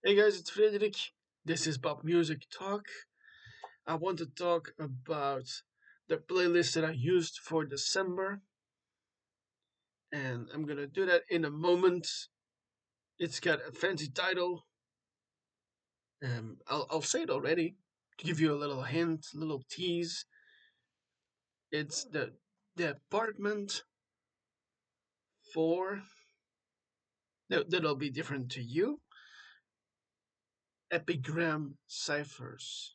Hey guys, it's Frederick. This is Pop Music Talk. I want to talk about the playlist that I used for December, and I'm gonna do that in a moment. It's got a fancy title. I'll say it already to give you a little hint, a little tease. It's the Department for that'll be different to you. Epigram Ciphers.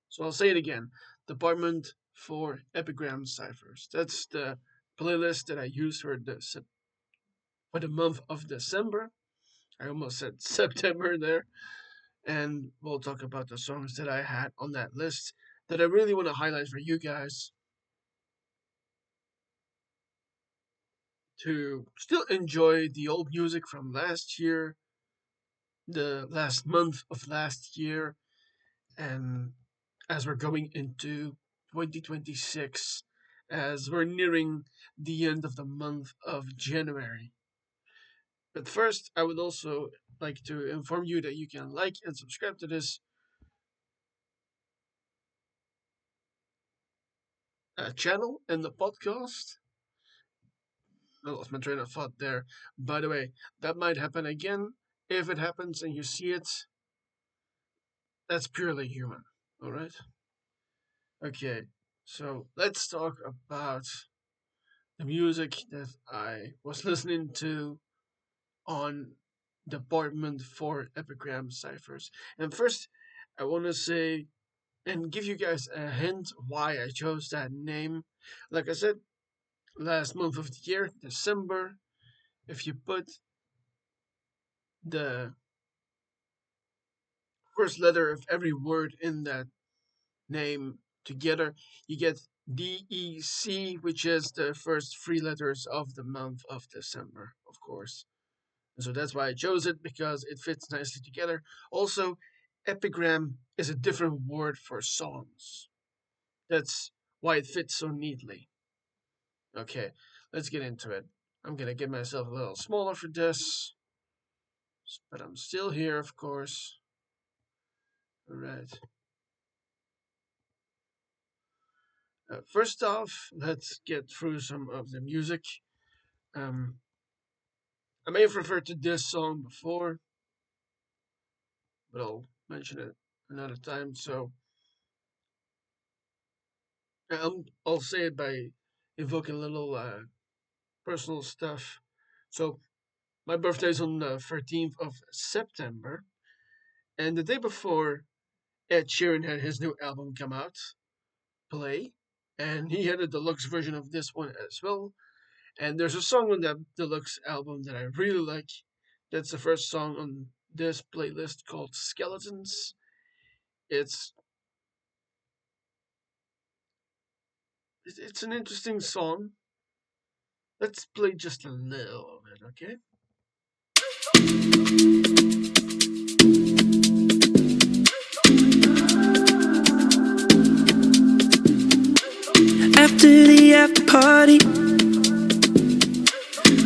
So I'll say it again. Department4EpigramCyphers. That's the playlist that I use for the month of December. I almost said September there. And we'll talk about the songs that I had on that list that I really want to highlight for you guys to still enjoy the old music from last year, the last month of last year, and as we're going into 2026, as we're nearing the end of the month of January. But first, I would also like to inform you that you can like and subscribe to this channel and the podcast. I lost my train of thought there. By the way, that might happen again. If it happens and you see it, that's purely human. All right? Okay, so let's talk about the music that I was listening to on Department4EpigramCyphers. And first, I want to say and give you guys a hint why I chose that name. Like I said, last month of the year, December, if you put the first letter of every word in that name together, you get DEC, which is the first three letters of the month of December, of course. And so that's why I chose it, because it fits nicely together. Also, epigram is a different word for songs. That's why it fits so neatly. Okay, let's get into it. I'm gonna get myself a little smaller for this, but I'm still here, of course. Alright. First off, let's get through some of the music. Um, I may have referred to this song before, but I'll mention it another time. So I'll say it by evoking a little personal stuff. So my birthday's on the 13th of September, and the day before, Ed Sheeran had his new album come out, Play, and he had a deluxe version of this one as well. And there's a song on that deluxe album that I really like. That's the first song on this playlist, called Skeletons. It's it's an interesting song. Let's play just a little of it, okay? After the after party,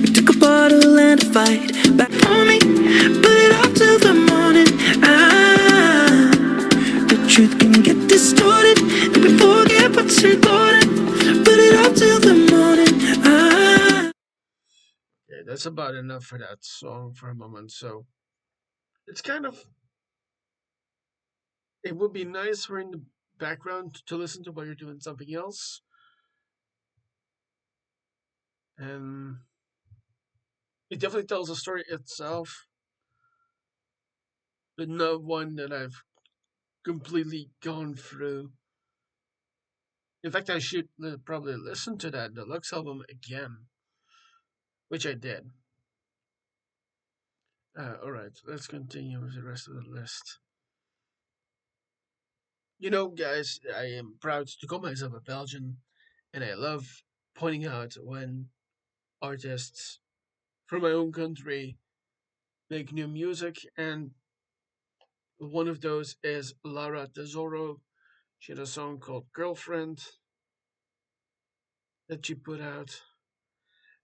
we took a bottle and a fight. Back on me, put it off till the morning. The truth can get distorted, and we forget what's important. Put it off till the morning. Yeah, that's about enough for that song for a moment. So it's kind of, it would be nice for in the background to listen to while you're doing something else. And it definitely tells the story itself, but not one that I've completely gone through. In fact, I should probably listen to that deluxe album again, which I did. Alright, let's continue with the rest of the list. You know, guys, I am proud to call myself a Belgian, and I love pointing out when artists from my own country make new music, and one of those is Lara Tesoro. She had a song called Girlfriend that she put out.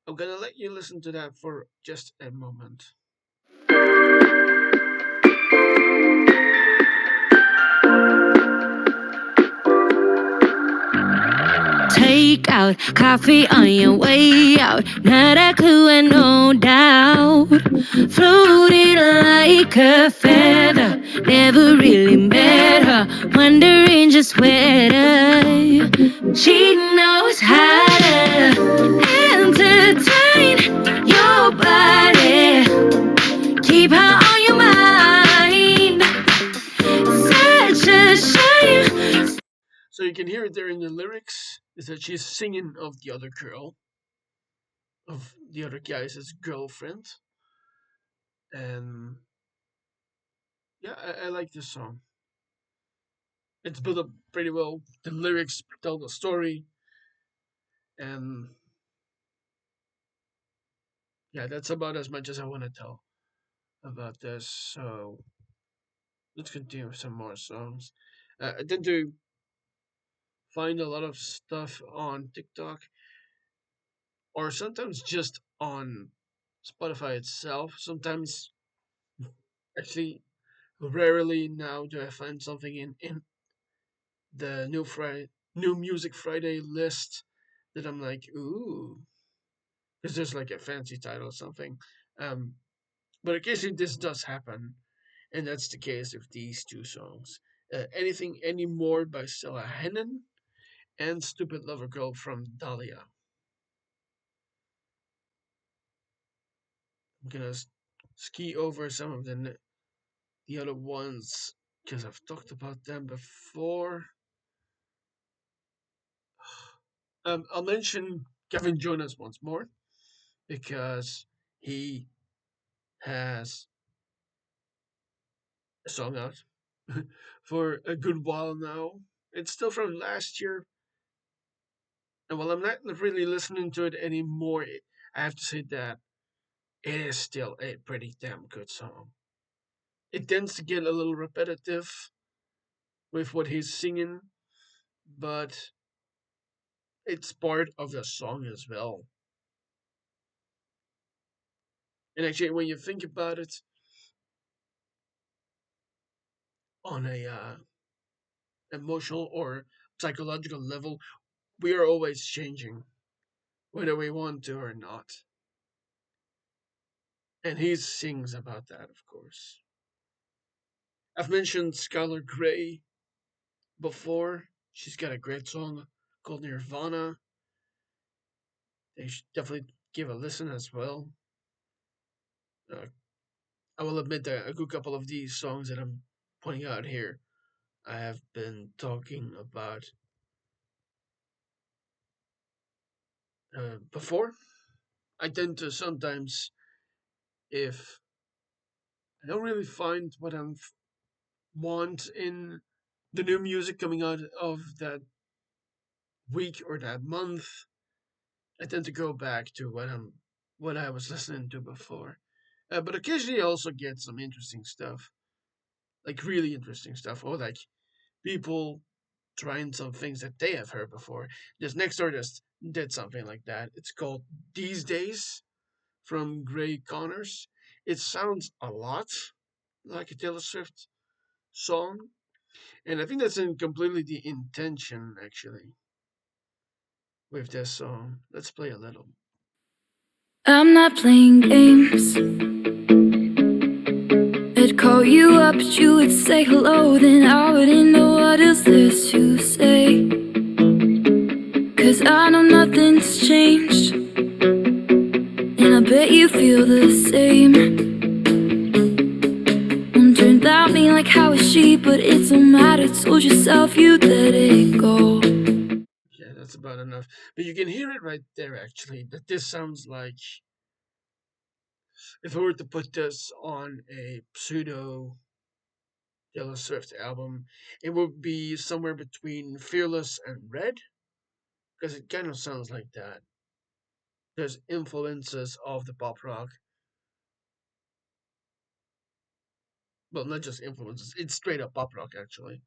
I'm gonna let you listen to that for just a moment. out. Coffee on your way out. Not a clue and no doubt. Floating like a feather. Never really met her. Wondering just whether she knows how to entertain your body. Keep her on your mind. Such a shame. So you can hear it there in the lyrics is that she's singing of the other girl, of the other guy's girlfriend. And yeah, I like this song. It's built up pretty well. The lyrics tell the story, and yeah, that's about as much as I want to tell about this. So let's continue with some more songs. I tend to find a lot of stuff on TikTok or sometimes just on Spotify itself. Sometimes, actually, rarely now do I find something in the new Music Friday list that I'm like, ooh, because there's like a fancy title or something. Um, but occasionally this does happen, and that's the case with these two songs. Anything Anymore by Stella Hennen and Stupid Lover Girl from Dahlia. I'm gonna ski over some of the other ones because I've talked about them before. I'll mention Kevin Jonas once more because he has a song out for a good while now. It's still from last year, and while I'm not really listening to it anymore, I have to say that it is still a pretty damn good song. It tends to get a little repetitive with what he's singing, but it's part of the song as well. And actually, when you think about it on a emotional or psychological level, we are always changing, whether we want to or not. And he sings about that, of course. I've mentioned Skylar Grey before. She's got a great song called Nirvana. They should definitely give a listen as well. Uh, I will admit that a good couple of these songs that I'm pointing out here, I have been talking about before. I tend to sometimes, if I don't really find what I want in the new music coming out of that week or that month, I tend to go back to what I was listening to before. But occasionally I also get some interesting stuff, like really interesting stuff, or like people trying some things that they have heard before. This next artist did something like that. It's called These Days from Gray Connors. It sounds a lot like a Taylor Swift song, and I think that's in completely the intention actually with this song. Let's play a little. I'm not playing games. I'd call you up, but you would say hello, then I wouldn't know what else there's to say. Cause I know nothing's changed, and I bet you feel the same. Wondering about me like how is she, but it don't matter. Told yourself you'd let it go. Yeah, that's about enough. But you can hear it right there actually, that this sounds like if I were to put this on a pseudo Taylor Swift album, it would be somewhere between Fearless and Red, because it kind of sounds like that. There's influences of the pop rock. Well, not just influences, it's straight up pop rock actually.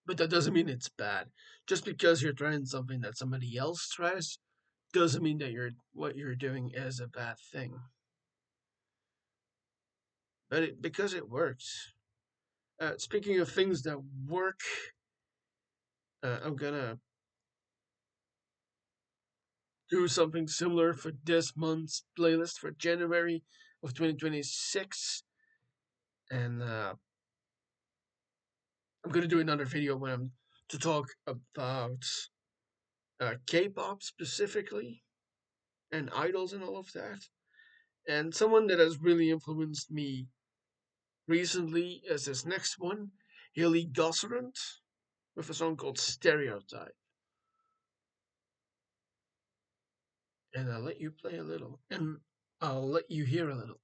But that doesn't mean it's bad. Just because you're trying something that somebody else tries doesn't mean that what you're doing is a bad thing. But because it works. Speaking of things that work, I'm gonna do something similar for this month's playlist for January of 2026. And I'm gonna do another video when I'm to talk about K-pop specifically and idols and all of that. And someone that has really influenced me recently is this next one, Haley Gosserand, with a song called Stereotype. And I'll let you play a little, and I'll let you hear a little.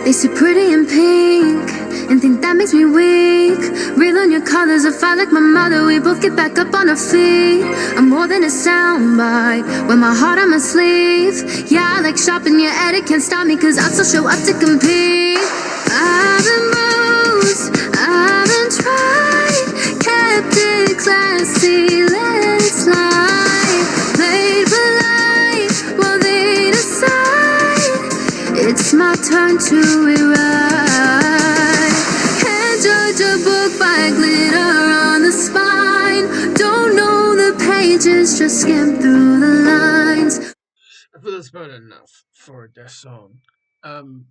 They see pretty in pink and think that makes me weak. Relearn your colors, I fight like my mother. We both get back up on our feet. I'm more than a soundbite, wear my heart on my sleeve. Yeah, I like shopping, your edit can't stop me, cause I still show up to compete. I've been bruised, I've been tried, kept it classy, let it slide. Played polite while they decide it's my turn to rewrite. Can't judge a book by glitter on the spine. Don't know the pages, just skim through the lines. I feel that's about enough for this song. Um,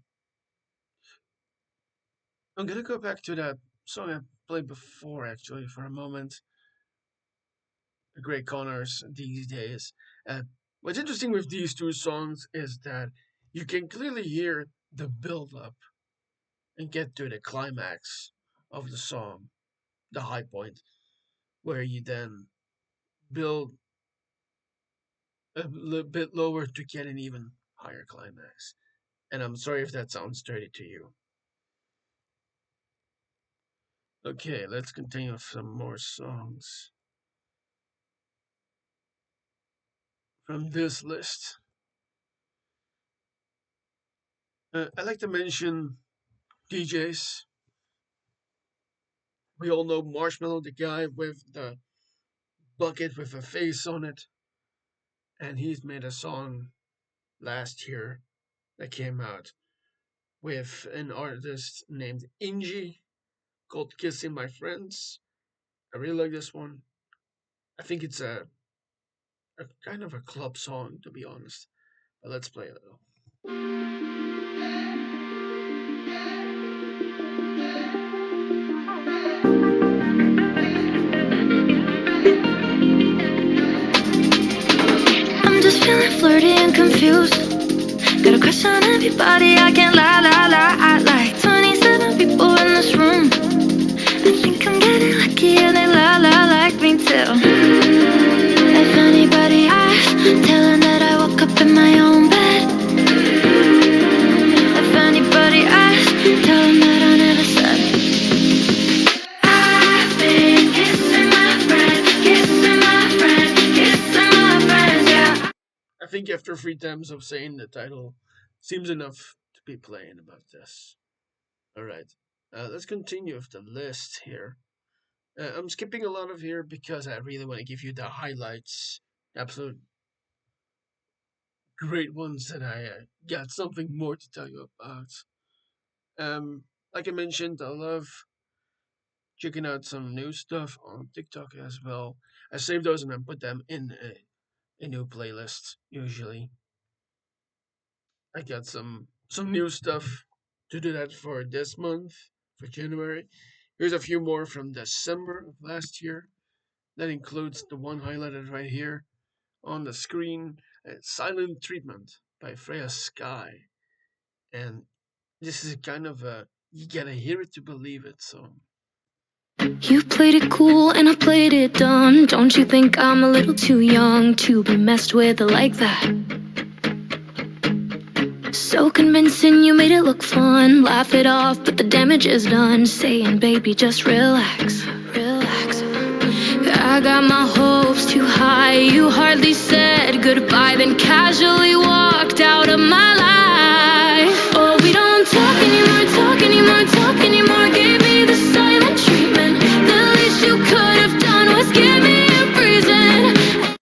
I'm gonna go back to that song I played before, actually, for a moment. The Great Connors these days. What's interesting with these two songs is that you can clearly hear the build up and get to the climax of the song, the high point, where you then build a little bit lower to get an even higher climax. And I'm sorry if that sounds dirty to you. Okay, let's continue with some more songs from this list. I'd like to mention DJs. We all know Marshmallow, the guy with the bucket with a face on it. And he's made a song last year that came out with an artist named Inji called Kissing My Friends. I really like this one. I think it's a kind of a club song, to be honest. But let's play a little. I'm just feeling flirty and confused. Got a crush on everybody, I can't lie. I like 27 people in this room. I think I'm getting lucky and they like me too. If anybody asks, tell them that I woke up in my own bed. If anybody asks, tell them that I never said. I've been kissing my friends, yeah. I think after 3 times of saying the title, seems enough to be playing about this. Alright, let's continue with the list here. I'm skipping a lot of here because I really want to give you the highlights, absolute great ones that I got something more to tell you about. Like I mentioned, I love checking out some new stuff on TikTok as well. I save those and then put them in a new playlist usually. I got some new stuff to do that for this month, for January. Here's a few more from December of last year. That includes the one highlighted right here on the screen, Silent Treatment by Freya Sky. And this is kind of a you gotta hear it to believe it song. You played it cool and I played it dumb. Don't you think I'm a little too young to be messed with like that? So convincing, you made it look fun. Laugh it off, but the damage is done. Saying, baby, just relax, relax. I got my hopes too high. You hardly said goodbye, then casually walked out of my life. Oh, we don't talk anymore, talk anymore, talk anymore. Gave me the silent treatment. The least you could have done was give me a reason.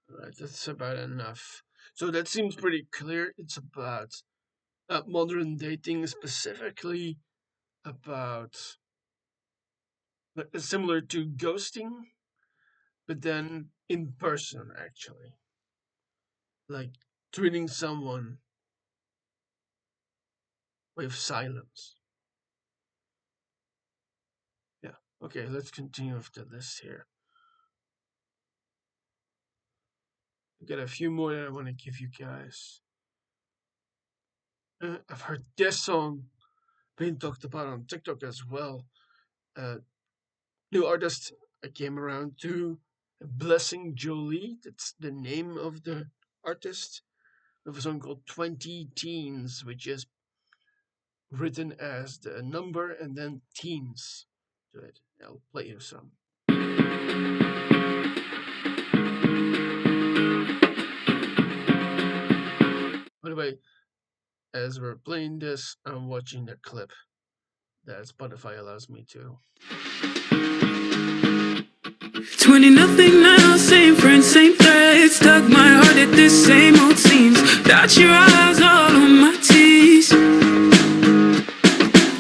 Alright, that's about enough. So that seems pretty clear. It's about modern dating, specifically about similar to ghosting, but then in person, actually, like treating someone with silence. Yeah. Okay, let's continue with the list here. I got a few more that I want to give you guys. I've heard this song being talked about on TikTok as well. Uh, New artist I came around to, Blessing Jolie. That's the name of the artist. Of a song called 20 Teens, which is written as the number and then teens to it. I'll play you some. By the way, as we're playing this, I'm watching the clip that Spotify allows me to. 20 nothing now, same friends, same threads. Stuck my heart at the same old seams. Dot your eyes all on my teeth.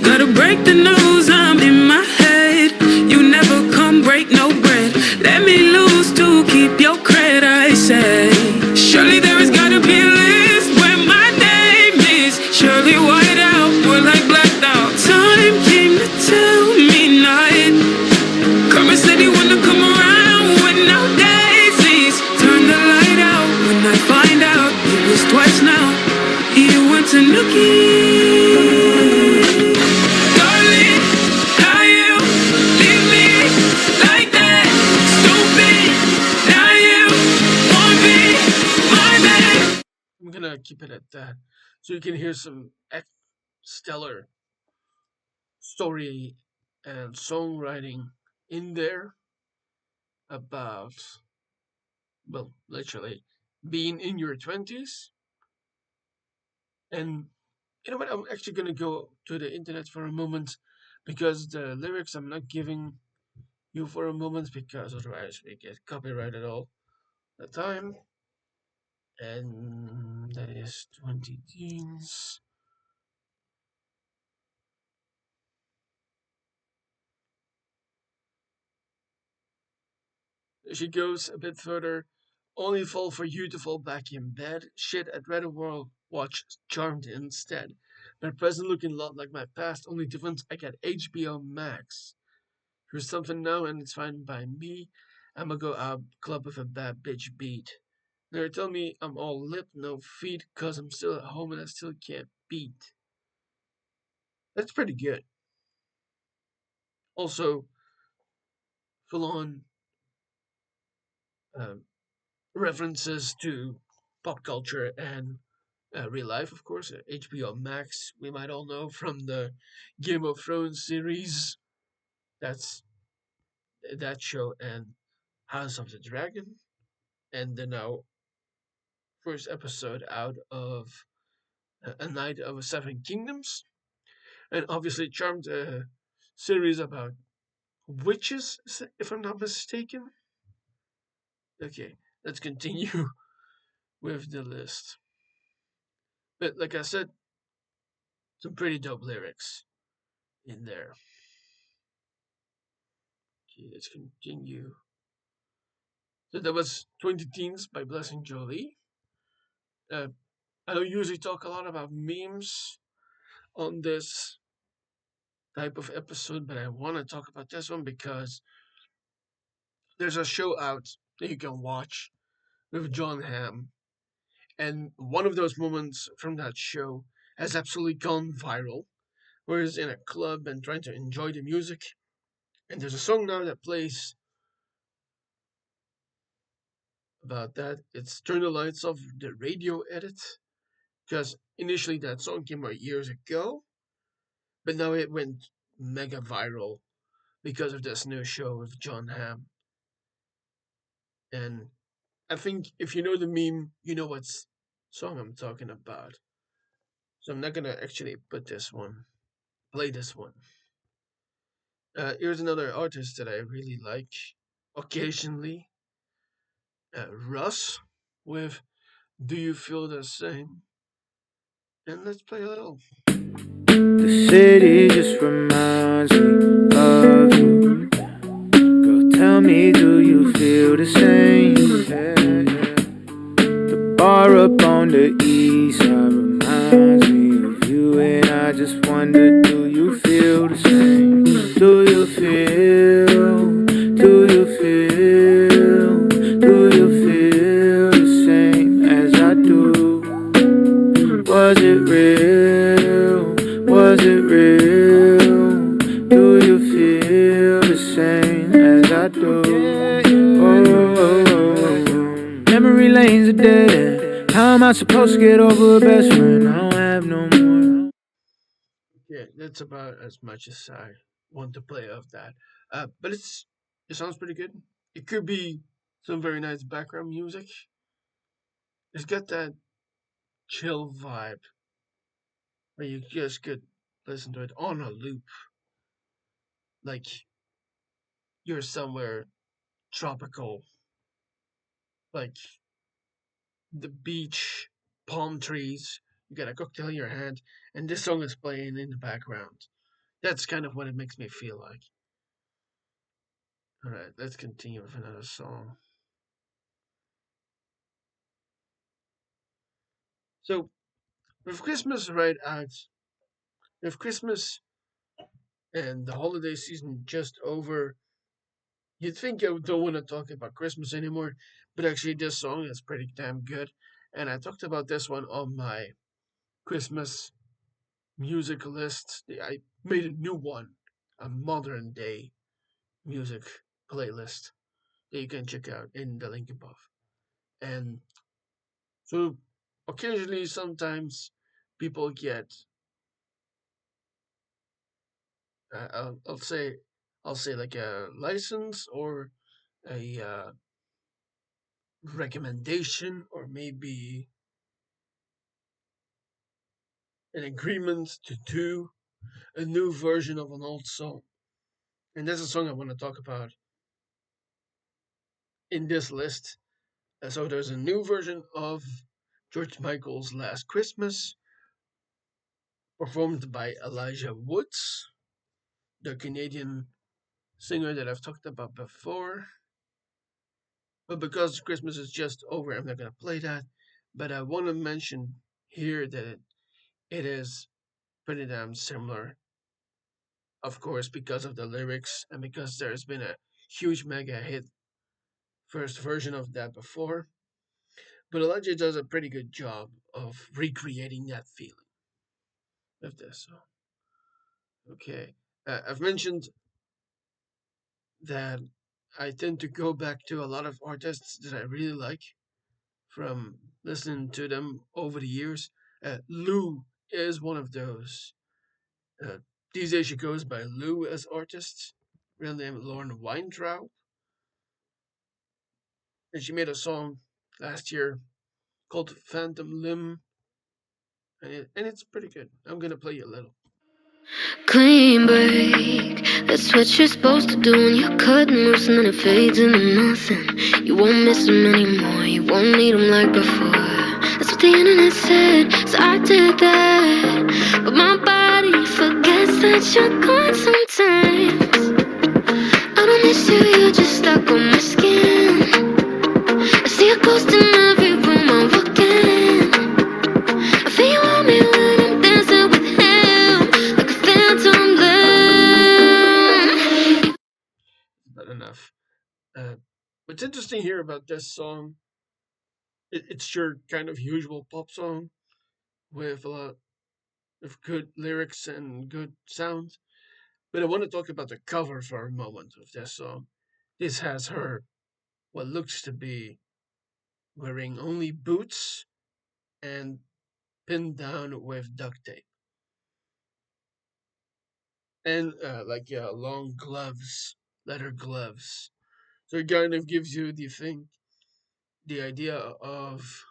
Gotta break the news, I'm in my head. You never come break no bread. Let me lose to keep your credit, I say. Surely there has gotta be a list where my name is. Surely white out, we're like blacked out. Time came to tell me not. Karma said he wanna come around with no daisies. Turn the light out when I find out it was twice now. He went to Nookie. Darling, how you leave me like that? Stupid, now you won't be my man. I'm gonna keep it at that so you can hear some stellar story and songwriting in there about, well, literally being in your 20s. And you know what? I'm actually going to go to the internet for a moment because the lyrics I'm not giving you for a moment because otherwise we get copyrighted all the time. And that is 20 teens. She goes a bit further. Only fall for you to fall back in bed. Shit, I'd rather watch Charmed instead. My present looking a lot like my past, only difference I got HBO Max. Here's something now and it's fine by me. I'ma go out club with a bad bitch beat. They're telling me I'm all lip, no feet, cause I'm still at home and I still can't beat. That's pretty good. Also, full on um, references to pop culture and real life, of course. HBO Max, we might all know from the Game of Thrones series. That's that show and House of the Dragon, and the now first episode out of A Night of Seven Kingdoms, and obviously Charmed, series about witches, if I'm not mistaken. Okay, let's continue with the list. But like I said, some pretty dope lyrics in there. Okay, let's continue. So that was 20 Teens by Blessing Jolie. Uh, I don't usually talk a lot about memes on this type of episode, but I want to talk about this one because there's a show out that you can watch with John Hamm. And one of those moments from that show has absolutely gone viral, where he's in a club and trying to enjoy the music. And there's a song now that plays about that. It's Turn the Lights Off, the radio edit. Because initially that song came out years ago, but now it went mega viral because of this new show with John Hamm. And I think if you know the meme, you know what song I'm talking about. So I'm not gonna actually put this one, play this one. Here's another artist that I really like occasionally, Russ with Do You Feel the Same? And let's play a little. The city just reminds me of you. Girl, tell me, do you feel the same? The bar up on the east side reminds me of you, and I just wonder, do you feel the same? Do you feel? Do you feel? Do you feel the same as I do? Was it real? Was it real? Do you feel the same as I do? Oh, memory lanes are dead end. How am I supposed to get over a best friend I don't have no more? Yeah, that's about as much as I want to play of that. But it sounds pretty good. It could be some very nice background music. It's got that chill vibe where you just could listen to it on a loop, like you're somewhere tropical, like the beach, palm trees. You got a cocktail in your hand, and this song is playing in the background. That's kind of what it makes me feel like. All right, let's continue with another song. So, with Christmas right out, with Christmas and the holiday season just over, you'd think I don't want to talk about Christmas anymore, but actually, this song is pretty damn good. And I talked about this one on my Christmas music list. I made a new one, a modern day music playlist that you can check out in the link above. And so, occasionally, sometimes people get, I'll say, like a license or a recommendation or maybe an agreement to do a new version of an old song. And that's a song I want to talk about in this list. So there's a new version of George Michael's Last Christmas, performed by Elijah Woods, the Canadian singer that I've talked about before. But because Christmas is just over, I'm not going to play that. But I want to mention here that it is pretty damn similar, of course, because of the lyrics and because there's been a huge mega hit first version of that before. But Elijah does a pretty good job of recreating that feeling of this. So, okay. I've mentioned that I tend to go back to a lot of artists that I really like from listening to them over the years. Lou is one of those. Uh, these days she goes by Lou as artist, real name Lauren Weintraub, and she made a song last year called Phantom Limb, and it's pretty good. I'm gonna play you a little. Clean break, that's what you're supposed to do when you're cutting loose and then it fades into nothing. You won't miss them anymore, you won't need them like before. That's what the internet said, so I did that. But my body forgets that you're gone sometimes. I don't miss you, you're just stuck on my skin. I see a ghost in every room I walk in. I feel you on me when I'm dancing with him, like a phantom limb. Not enough. Uh, what's interesting here about this song, it's your kind of usual pop song with a lot of good lyrics and good sound. But I want to talk about the cover for a moment of this song. This has her, what looks to be, wearing only boots and pinned down with duct tape. And like long gloves, leather gloves. So it kind of gives you the idea of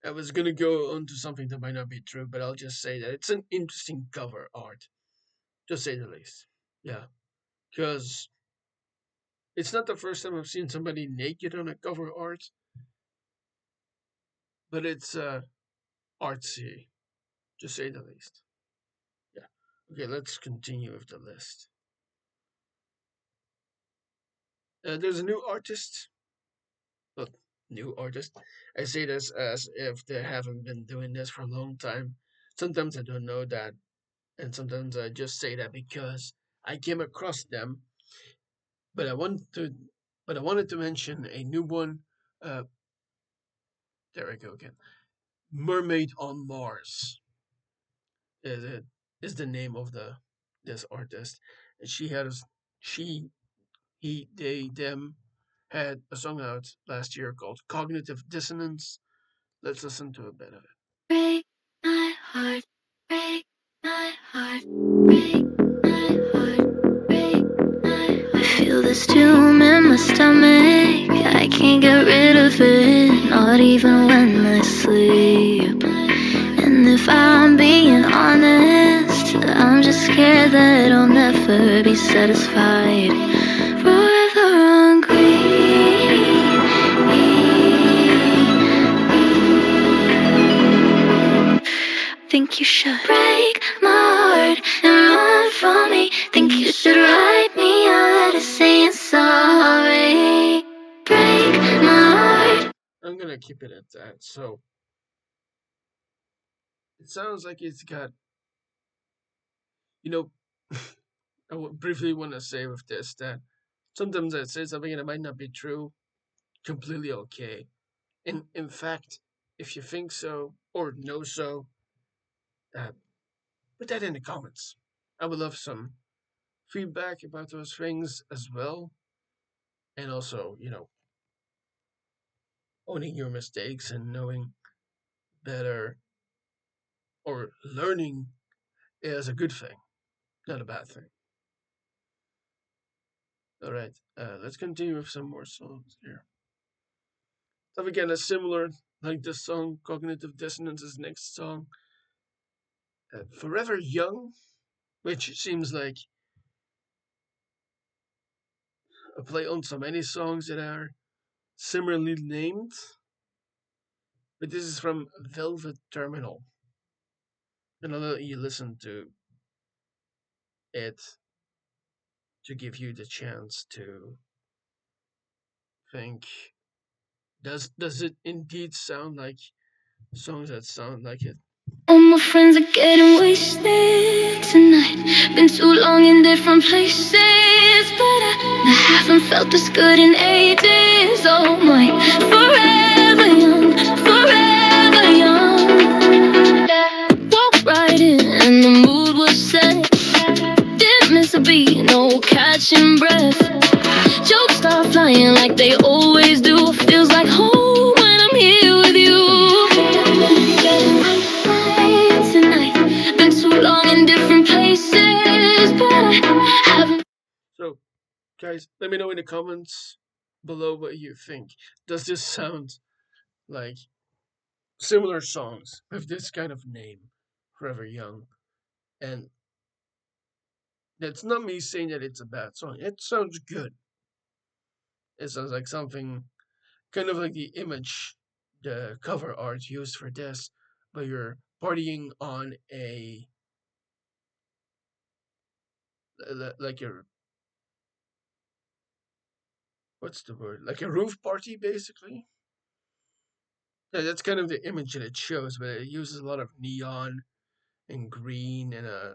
I was gonna go on to something that might not be true, but I'll just say that it's an interesting cover art, to say the least. Yeah, because It's not the first time I've seen somebody naked on a cover art, but it's artsy, to say the least. Yeah. Okay, let's continue with the list. There's a new artist. Well, new artist. I say this as if they haven't been doing this for a long time. Sometimes I don't know that, and sometimes I just say that because I came across them. But I want to, but I wanted to mention a new one. Uh, there I go again. Mermaid on Mars is it is the name of the this artist, and she he they them had a song out last year called Cognitive Dissonance. Let's listen to a bit of it. Break my heart, break my heart, break my heart, break my heart. I feel this doom in my stomach. I can't get rid of it, not even when I sleep. And if I'm being honest, I'm just scared that I'll never be satisfied. Forever hungry. Think you should break my heart and run from me. Think you should write me a letter saying sorry. Break my heart. I'm gonna keep it at that. So it sounds like it's got, you know, I would briefly want to say with this that sometimes I say something and it might not be true. Completely okay. In fact, if you think so or know so, uh, put that in the comments. I would love some feedback about those things as well, and also, owning your mistakes and knowing better or learning is a good thing, not a bad thing. All right, let's continue with some more songs here. So again, a similar like this song, Cognitive Dissonance's next song, Forever Young, which seems like a play on so many songs that are similarly named. But this is from Velvet Terminal. And I'll let you listen to it to give you the chance to think, does it indeed sound like songs that sound like it? All my friends are getting wasted tonight. Been too long in different places, but I haven't felt this good in ages. Oh my, forever young, forever young. Walked right in and the mood was set. Didn't miss a beat, no catching breath. Jokes start flying like they always do. Feels like home when I'm here with you. Tonight, been too long in different places, but I haven't. So, guys, let me know in the comments below what you think. Does this sound like similar songs with this kind of name, Forever Young? And that's not me saying that it's a bad song. It sounds good. It sounds like something kind of like the image, the cover art used for this, but you're partying on a like a what's the word? Like a roof party, basically. Yeah, that's kind of the image that it shows, but it uses a lot of neon and green and a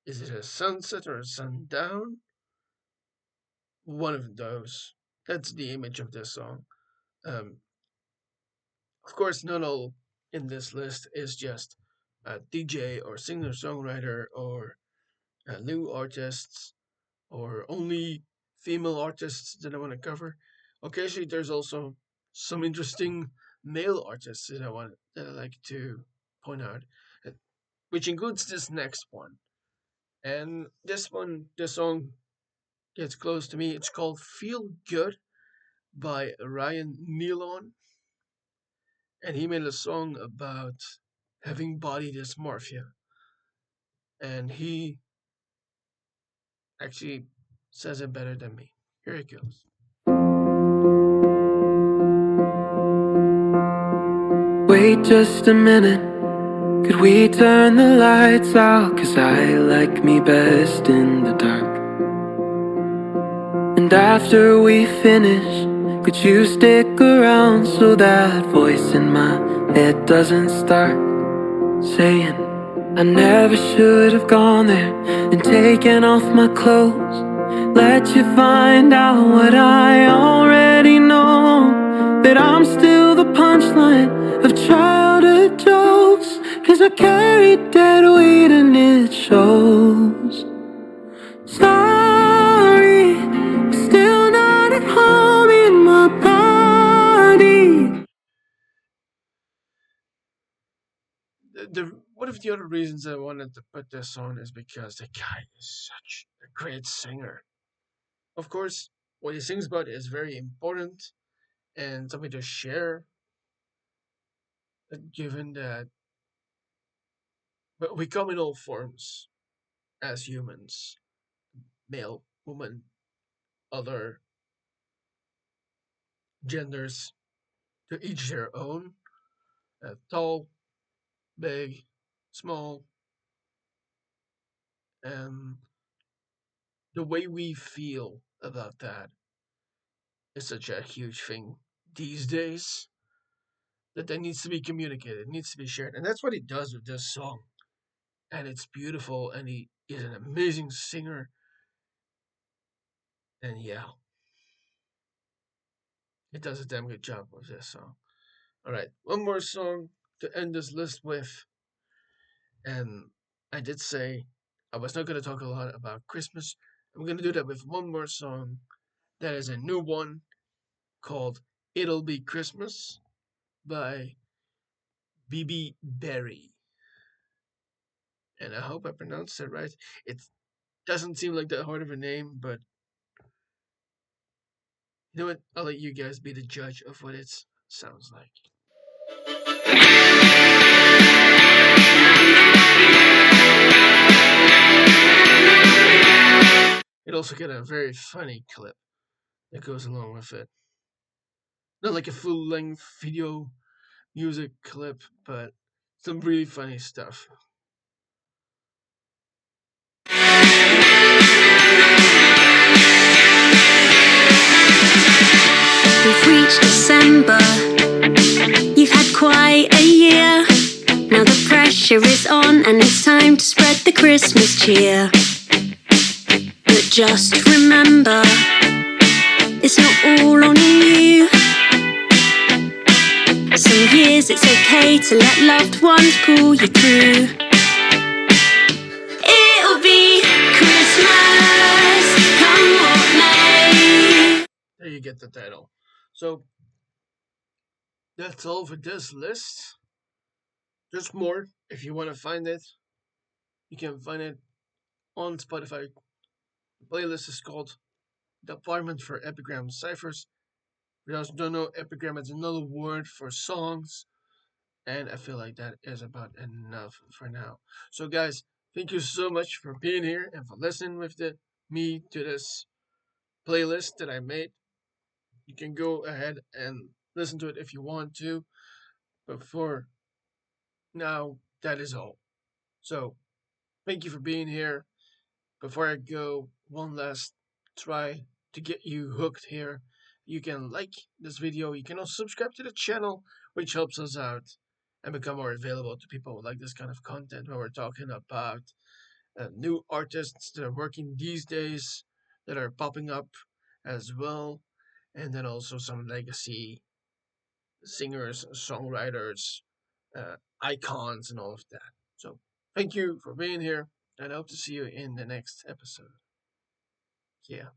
is it a sunset or a sundown? One of those. That's the image of this song. Um, of course, not all in this list is just a DJ or singer songwriter or new artists or only female artists that I want to cover. Occasionally, there's also some interesting male artists that I like to point out, uh, which includes this next one. And this song gets close to me. It's called "Feel Good" by Ryan Nealon, and he made a song about having body dysmorphia, and he actually says it better than me. Here it goes. Wait just a minute, could we turn the lights out? 'Cause I like me best in the dark. And after we finish, could you stick around so that voice in my head doesn't start saying I never should have gone there and taken off my clothes? Let you find out what I already know, that I'm still the punchline of childhood jokes. 'Cause I carried dead weight and it shows. Sorry, still not at home in my body. One of the other reasons I wanted to put this on is because the guy is such a great singer. Of course, what he sings about is very important and something to share, given that but we come in all forms as humans, male, woman, other genders, to each their own, tall, big, small, and the way we feel about that is such a huge thing these days that needs to be communicated, it needs to be shared. And that's what he does with this song. And it's beautiful, and he is an amazing singer. And yeah, he does a damn good job with this song. All right, one more song to end this list with. And I did say I was not going to talk a lot about Christmas. I'm going to do that with one more song that is a new one called It'll Be Christmas by BB Berry. And I hope I pronounced it right. It doesn't seem like that hard of a name, but you know what? I'll let you guys be the judge of what it sounds like. It also got a very funny clip that goes along with it. Not like a full length video music clip, but some really funny stuff. We've reached December, you've had quite a year. Now the pressure is on and it's time to spread the Christmas cheer. But just remember, it's not all on you. Some years it's okay to let loved ones pull you through. It'll be Christmas, come what may. There you get the title. So that's all for this list. There's more. If you want to find it, you can find it on Spotify. The playlist is called Department4EpigramCyphers. For those who don't know, epigram is another word for songs, and I feel like that is about enough for now. So, guys, thank you so much for being here and for listening with me to this playlist that I made. You can go ahead and listen to it if you want to, but for now, that is all. So, thank you for being here. Before I go, one last try to get you hooked here. You can like this video. You can also subscribe to the channel, which helps us out and become more available to people who like this kind of content when we're talking about new artists that are working these days that are popping up as well. And then also some legacy singers, songwriters, icons, and all of that. So, thank you for being here, and I hope to see you in the next episode. Yeah.